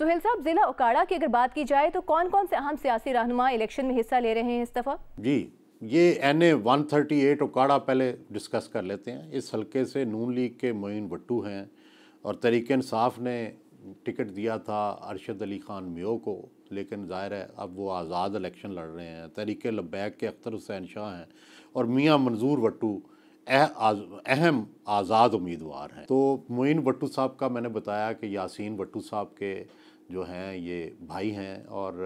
सुहेल साहब, जिला उकाड़ा की अगर बात की जाए तो कौन कौन से अहम सियासी रहनुमा इलेक्शन में हिस्सा ले रहे हैं इस दफ़ा? जी, ये NA 138 उकाड़ा पहले डिस्कस कर लेते हैं। इस हलके से नून लीग के मोइन भट्टू हैं और तहरीक इंसाफ ने टिकट दिया था अरशद अली ख़ान मियो को, लेकिन ज़ाहिर है अब वो आज़ाद इलेक्शन लड़ रहे हैं। तहरीक लब्बैक के अख्तर हुसैन शाह हैं और मियाँ मंजूर भट्टू अहम आज़ाद उम्मीदवार हैं। तो मोइन भट्टू साहब का मैंने बताया कि यासीन भट्टू साहब के जो हैं ये भाई हैं और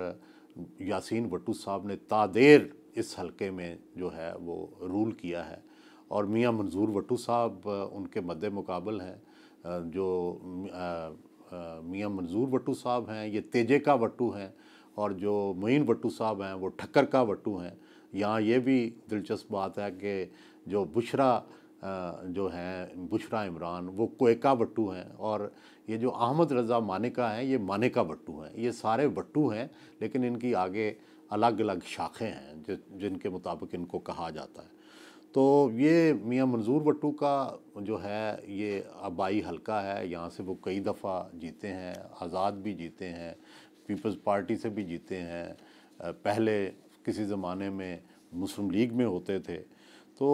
यासीन भट्टू साहब ने तादेर इस हलके में जो है वो रूल किया है और मियाँ मंजूर भट्टू साहब उनके मद्दे मुकाबल हैं। जो मियाँ मंजूर भट्टू साहब हैं ये तेजे का भट्टू हैं और जो मोइन भट्टू साहब हैं वो ठक्कर का भट्टू हैं। यहाँ ये भी दिलचस्प बात है कि जो बुशरा जो हैं बुशरा इमरान वो कोयका भट्टू हैं और ये जो अहमद रज़ा मानेका हैं ये मानेका भट्टू हैं। ये सारे भट्टू हैं लेकिन इनकी आगे अलग अलग शाखें हैं जिनके मुताबिक इनको कहा जाता है। तो ये मियाँ मंजूर भट्टू का जो है ये आबाई हलका है, यहाँ से वो कई दफ़ा जीते हैं, आज़ाद भी जीते हैं, पीपल्स पार्टी से भी जीते हैं, पहले किसी ज़माने में मुस्लिम लीग में होते थे। तो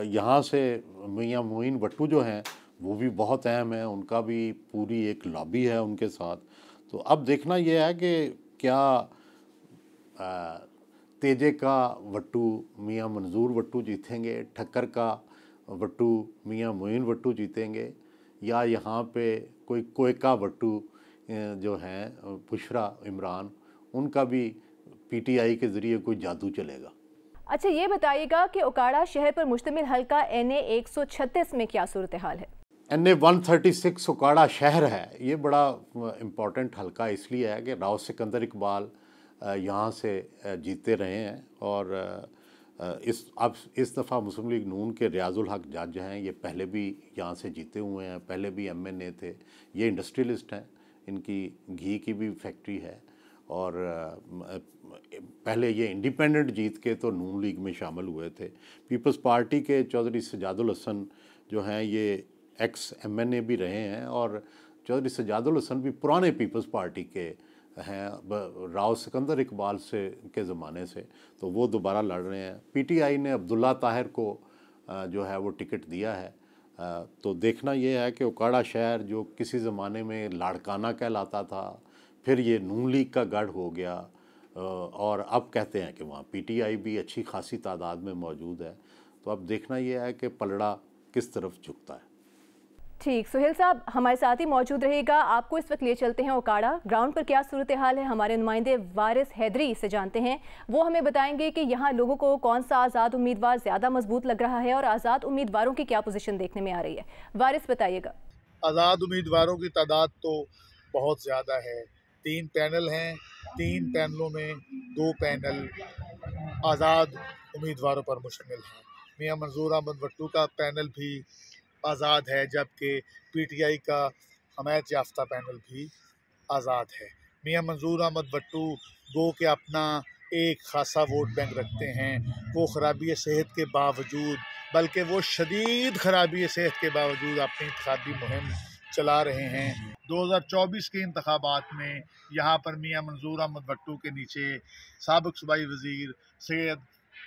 यहाँ से मियाँ मोइन भट्टू जो हैं वो भी बहुत अहम है, उनका भी पूरी एक लॉबी है उनके साथ। तो अब देखना यह है कि क्या तेजे का भट्टू मियाँ मंजूर भट्टू जीतेंगे, ठक्कर का भट्टू मियाँ मोइन भट्टू जीतेंगे या यहाँ पे कोई कोयका भट्टू जो हैं बुशरा इमरान उनका भी PTI के ज़रिए कोई जादू चलेगा। अच्छा, ये बताइएगा कि उकाड़ा शहर पर मुश्तमिल हलका NA 136 में क्या सूरत हाल है? NA 136 उकाड़ा शहर है। ये बड़ा इम्पॉर्टेंट हलका इसलिए है कि राव सिकंदर इकबाल यहाँ से जीते रहे हैं और इस दफ़ा मुस्लिम लीग नून के रियाजुल हक जज हैं, ये पहले भी यहाँ से जीते हुए हैं, पहले भी MNA थे। ये इंडस्ट्रियलिस्ट हैं, इनकी घी की भी फैक्ट्री है और पहले ये इंडिपेंडेंट जीत के तो नून लीग में शामिल हुए थे। पीपल्स पार्टी के चौधरी सजादुल हसन जो हैं ये ex-MNA भी रहे हैं और चौधरी सजादुल हसन भी पुराने पीपल्स पार्टी के हैं राव सिकंदर इकबाल से के ज़माने से, तो वो दोबारा लड़ रहे हैं। PTI ने अब्दुल्ला ताहिर को जो है वो टिकट दिया है। तो देखना ये है कि उकाड़ा शहर जो किसी ज़माने में लाड़काना कहलाता था, फिर ये नून लीग का गढ़ हो गया और अब कहते हैं कि वहाँ PTI भी अच्छी खासी तादाद में मौजूद है। तो अब देखना ये है कि पलड़ा किस तरफ झुकता है। ठीक, सुहेल साहब हमारे साथ ही मौजूद रहेगा। आपको इस वक्त ले चलते हैं उकाड़ा, ग्राउंड पर क्या सूरत हाल है हमारे नुमाइंदे वारिस हैदरी से जानते हैं। वो हमें बताएंगे कि यहाँ लोगों को कौन सा आज़ाद उम्मीदवार ज़्यादा मजबूत लग रहा है और आज़ाद उम्मीदवारों की क्या पोजीशन देखने में आ रही है। वारिस बताइएगा। आज़ाद उम्मीदवारों की तादाद तो बहुत ज़्यादा है। 3 पैनल हैं, 3 पैनलों में 2 पैनल आज़ाद उम्मीदवारों पर मुश्तमिल हैं। मियाँ मंजूर अहमद भट्टू का पैनल भी आज़ाद है जबकि PTI का हमायत याफ्ता पैनल भी आज़ाद है। मियाँ मंजूर अहमद भट्टू गो के अपना एक खासा वोट बैंक रखते हैं, वो ख़राबी सेहत के बावजूद, बल्कि वो शदीद ख़राबी सेहत के बावजूद अपनी इंतखाबी मुहिम चला रहे हैं। 2024 के इंतखाबात में यहाँ पर मियाँ मंजूर अहमद भट्टू के नीचे साबिक़ सूबाई वज़ीर सैयद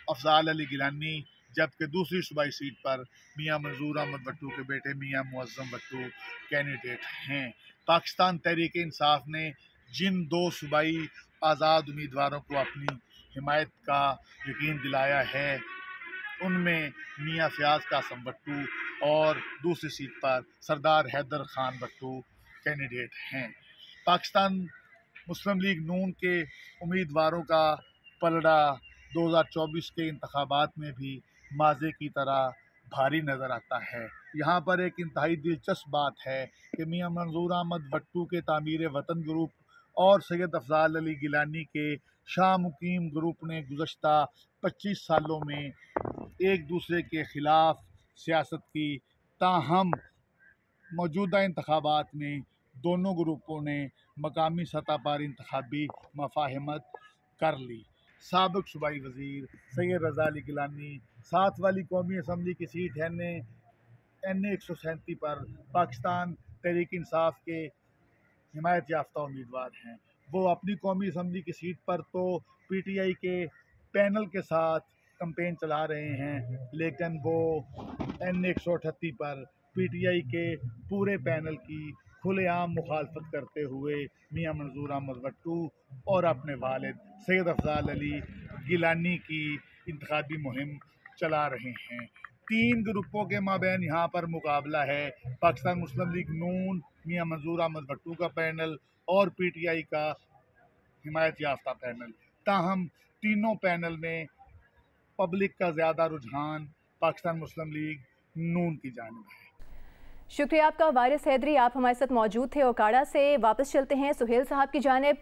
अफजाल अली गिलानी, जबकि दूसरी सूबाई सीट पर मियाँ मंजूर अहमद भट्टू के बेटे मियाँ मुअज़्ज़म भट्टू कैंडिडेट हैं। पाकिस्तान तहरीक इंसाफ ने जिन 2 सूबाई आज़ाद उम्मीदवारों को अपनी हिमायत का यकीन दिलाया है उनमें मियाँ फ़याज़ कासम भट्टू और दूसरी सीट पर सरदार हैदर ख़ान भट्टू कैंडिडेट हैं। पाकिस्तान मुस्लिम लीग नून के उम्मीदवारों का पलड़ा 2024 के इंतखाबात में भी माज़े की तरह भारी नज़र आता है। यहाँ पर एक इंतहाई दिलचस्प बात है कि मियाँ मंजूर अहमद भट्टू के तामीर वतन ग्रुप और सैयद अफजाल अली गिलानी के शाह मुकीम ग्रुप ने गुज़श्ता 25 सालों में एक दूसरे के ख़िलाफ़ सियासत की, ताहम मौजूदा इंतखाबात में दोनों ग्रुपों ने मकामी सतह पर इंतखाबी मफाहिमत कर ली। साबिक़ सूबाई वज़ीर सैयद रज़ा अली गिलानी 7 वाली कौमी असम्बली की सीट NA 137 पर पाकिस्तान तहरीक इंसाफ के हिमायत याफ्ता उम्मीदवार हैं। वो अपनी कौमी असम्बली की सीट पर तो पीटीआई के पैनल के साथ कैंपेन चला रहे हैं, लेकिन वो N138 पर पीटीआई के पूरे पैनल की खुलेआम मुखालफत करते हुए मियां मंजूर अहमद भट्टू और अपने वालिद सैयद अफजाल अली गिलानी की इंतखाबी मुहिम चला रहे हैं। 3 ग्रुपों के माबैन यहाँ पर मुकाबला है। पाकिस्तान मुस्लिम लीग नून, मियां मंजूर अहमद भट्टू का पैनल और पीटीआई का हिमायत याफ्ता पैनल। ताहम तीनों पैनल में पब्लिक का ज़्यादा रुझान पाकिस्तान मुस्लिम लीग नून की जानिब है। शुक्रिया आपका वारिस हैदरी, आप हमारे साथ मौजूद थे। ओकाड़ा से वापस चलते हैं सुहेल साहब की जानिब।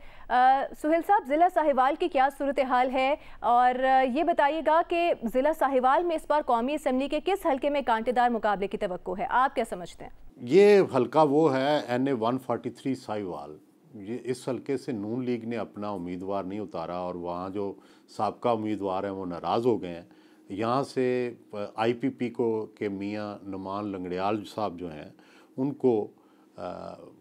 सुहेल साहब, ज़िला साहिवाल की क्या सूरत हाल है, और ये बताइएगा कि ज़िला साहिवाल में इस बार कौमी असम्बली के किस हल्के में कांटेदार मुकाबले की तवक्को है, आप क्या समझते हैं? ये हल्का वो है NA-143 साहिवाल। ये इस हल्के से नून लीग ने अपना उम्मीदवार नहीं उतारा और वहाँ जो साबका उम्मीदवार हैं वो नाराज़ हो गए हैं। यहाँ से IPP को के मियाँ नुमान लंगड़ियाल साहब जो हैं उनको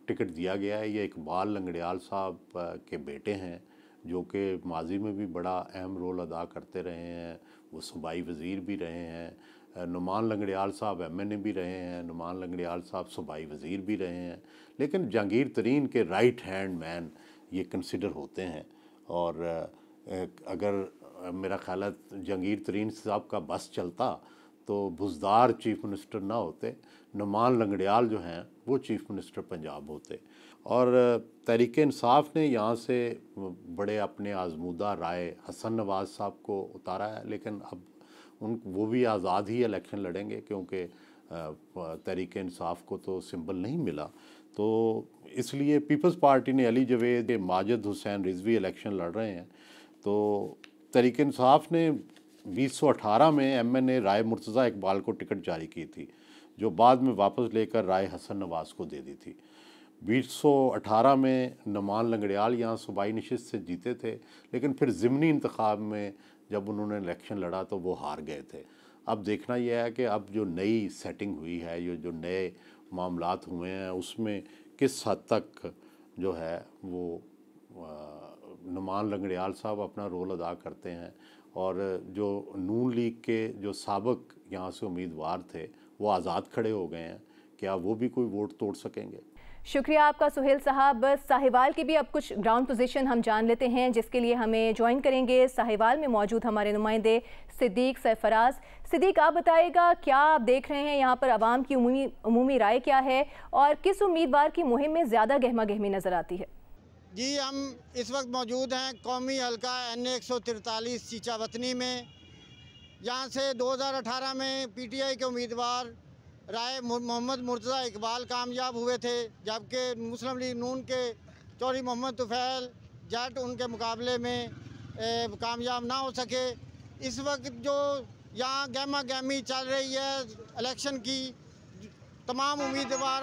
टिकट दिया गया है। ये इकबाल लंगड़ियाल साहब के बेटे हैं, जो कि माजी में भी बड़ा अहम रोल अदा करते रहे हैं। वो सूबाई वज़ीर भी रहे हैं। नुमान लंगड़ियाल साहब MNA भी रहे हैं। नुमान लंगड़ियाल साहब सूबाई वज़ीर भी रहे हैं, लेकिन जहांगीर तरीन के राइट हैंड मैन ये कंसिडर होते हैं। और अगर मेरा ख्याल है जहांगीर तरीन साहब का बस चलता तो बुज़दार चीफ़ मिनिस्टर ना होते, नुमान लंगड़ियाल जो हैं वो चीफ़ मिनिस्टर पंजाब होते। और तहरीक इंसाफ ने यहाँ से बड़े अपने आजमूदा राय हसन नवाज़ साहब को उतारा है, लेकिन अब वो भी आज़ाद ही इलेक्शन लड़ेंगे, क्योंकि तहरीक इंसाफ को तो सिंबल नहीं मिला। तो इसलिए पीपल्स पार्टी ने अली जवेद, माजिद हुसैन रिजवी इलेक्शन लड़ रहे हैं। तो तहरीक इंसाफ ने 2018 में MNA राय मुर्तज़ा इकबाल को टिकट जारी की थी, जो बाद में वापस लेकर राय हसन नवाज़ को दे दी थी। 2018 में नुमान लंगड़ियाल यहाँ सूबाई नशिस्त से जीते थे, लेकिन फिर ज़िमनी इंतखाब में जब उन्होंने इलेक्शन लड़ा तो वो हार गए थे। अब देखना यह है कि अब जो नई सेटिंग हुई है, ये जो नए मामलात हुए हैं, उसमें किस हद तक जो है वो नुमान लंगड़ियाल साहब अपना रोल अदा करते हैं, और जो नून लीग के जो साबिक यहाँ से उम्मीदवार थे वो आज़ाद खड़े हो गए हैं, क्या वो भी कोई वोट तोड़ सकेंगे? शुक्रिया आपका सुहेल साहब। साहिवाल की भी अब कुछ ग्राउंड पोजीशन हम जान लेते हैं, जिसके लिए हमें ज्वाइन करेंगे साहिवाल में मौजूद हमारे नुमाइंदे सिद्दीक सरफराज। सिद्दीक, आप बताइएगा क्या आप देख रहे हैं यहाँ पर आवाम की उमूमी राय क्या है, और किस उम्मीदवार की मुहिम में ज़्यादा गहमा गहमी नज़र आती है? जी, हम इस वक्त मौजूद हैं कौमी हल्का NA-143 चीचावतनी में। यहाँ से 2018 में PTI के उम्मीदवार राय मोहम्मद मुर्तज़ा इकबाल कामयाब हुए थे, जबकि मुस्लिम लीग नून के चौधरी मोहम्मद तुफैल जट उनके मुकाबले में कामयाब ना हो सके। इस वक्त जो यहाँ गहमा गहमी चल रही है इलेक्शन की, तमाम उम्मीदवार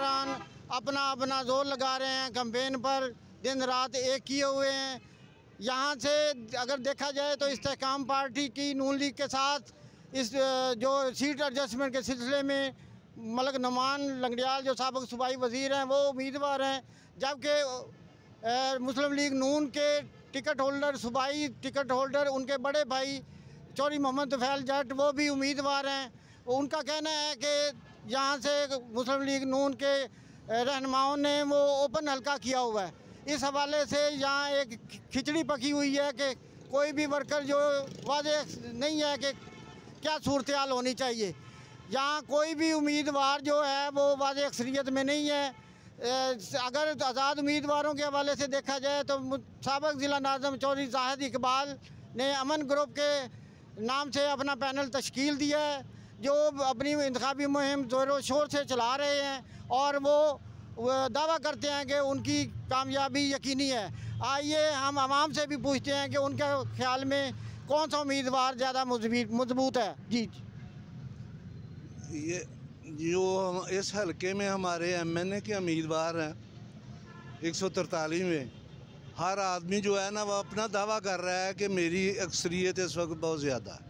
अपना अपना जोर लगा रहे हैं कैंपेन पर, दिन रात एक किए हुए हैं। यहाँ से अगर देखा जाए तो इस्तेहकाम पार्टी की नून लीग के साथ इस जो सीट एडजस्टमेंट के सिलसिले में मलक नुमान लंगड़ियाल जो साबिक सूबाई वज़ीर हैं वो उम्मीदवार हैं, जबकि मुस्लिम लीग नून के टिकट होल्डर, सूबाई टिकट होल्डर, उनके बड़े भाई चौधरी मोहम्मद तुफैल जट वो भी उम्मीदवार हैं। उनका कहना है कि यहाँ से मुस्लिम लीग नून के रहनुमाओं ने वो ओपन हल्का किया हुआ है। इस हवाले से यहाँ एक खिचड़ी पकी हुई है कि कोई भी वर्कर जो वाज़ेह नहीं है कि क्या सूरत हाल होनी चाहिए। यहाँ कोई भी उम्मीदवार जो है वो वाज़ेह अक्सरियत में नहीं है। अगर आज़ाद उम्मीदवारों के हवाले से देखा जाए तो साबिक ज़िला नाज़िम चौधरी जाहिद इकबाल ने अमन ग्रुप के नाम से अपना पैनल तश्कील दिया है, जो अपनी इंतखाबी मुहिम ज़ोर शोर से चला रहे हैं, और वो दावा करते हैं कि उनकी कामयाबी यकीनी है। आइए हम आवाम से भी पूछते हैं कि उनके ख्याल में कौन सा उम्मीदवार ज़्यादा मजबूत है। जी, ये जो इस हलके में हमारे MNA के उम्मीदवार हैं 143 में, हर आदमी जो है ना वो अपना दावा कर रहा है कि मेरी अक्सरियत इस वक्त बहुत ज़्यादा है।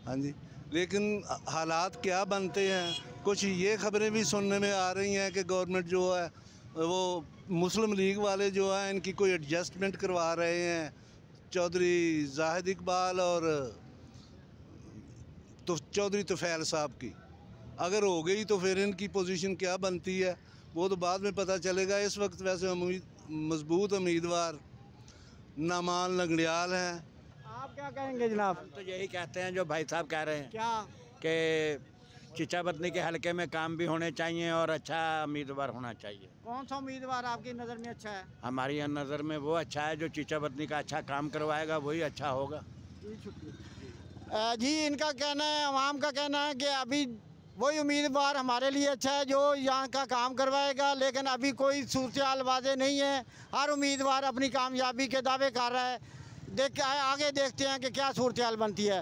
हाँ जी, लेकिन हालात क्या बनते हैं, कुछ ये खबरें भी सुनने में आ रही हैं कि गवर्नमेंट जो है वो मुस्लिम लीग वाले जो हैं इनकी कोई एडजस्टमेंट करवा रहे हैं, चौधरी जाहिद इकबाल और तो चौधरी तुफैल साहब की। अगर हो गई तो फिर इनकी पोजीशन क्या बनती है वो तो बाद में पता चलेगा। इस वक्त वैसे मजबूत उम्मीदवार नामान लंगड़ियाल हैं। आप क्या कहेंगे जनाब? तो यही कहते हैं जो भाई साहब कह रहे हैं क्या कि चिचाबतनी के हलके में काम भी होने चाहिए और अच्छा उम्मीदवार होना चाहिए। कौन सा उम्मीदवार आपकी नज़र में अच्छा है? हमारी नज़र में वो अच्छा है जो चिचाबतनी का अच्छा काम करवाएगा, वही अच्छा होगा। जी, इनका कहना है, आवाम का कहना है कि अभी वही उम्मीदवार हमारे लिए अच्छा है जो यहाँ का काम करवाएगा, लेकिन अभी कोई सूरत वाज़ेह नहीं है। हर उम्मीदवार अपनी कामयाबी के दावे कर रहा है। आगे देखते हैं कि क्या सूरत बनती है।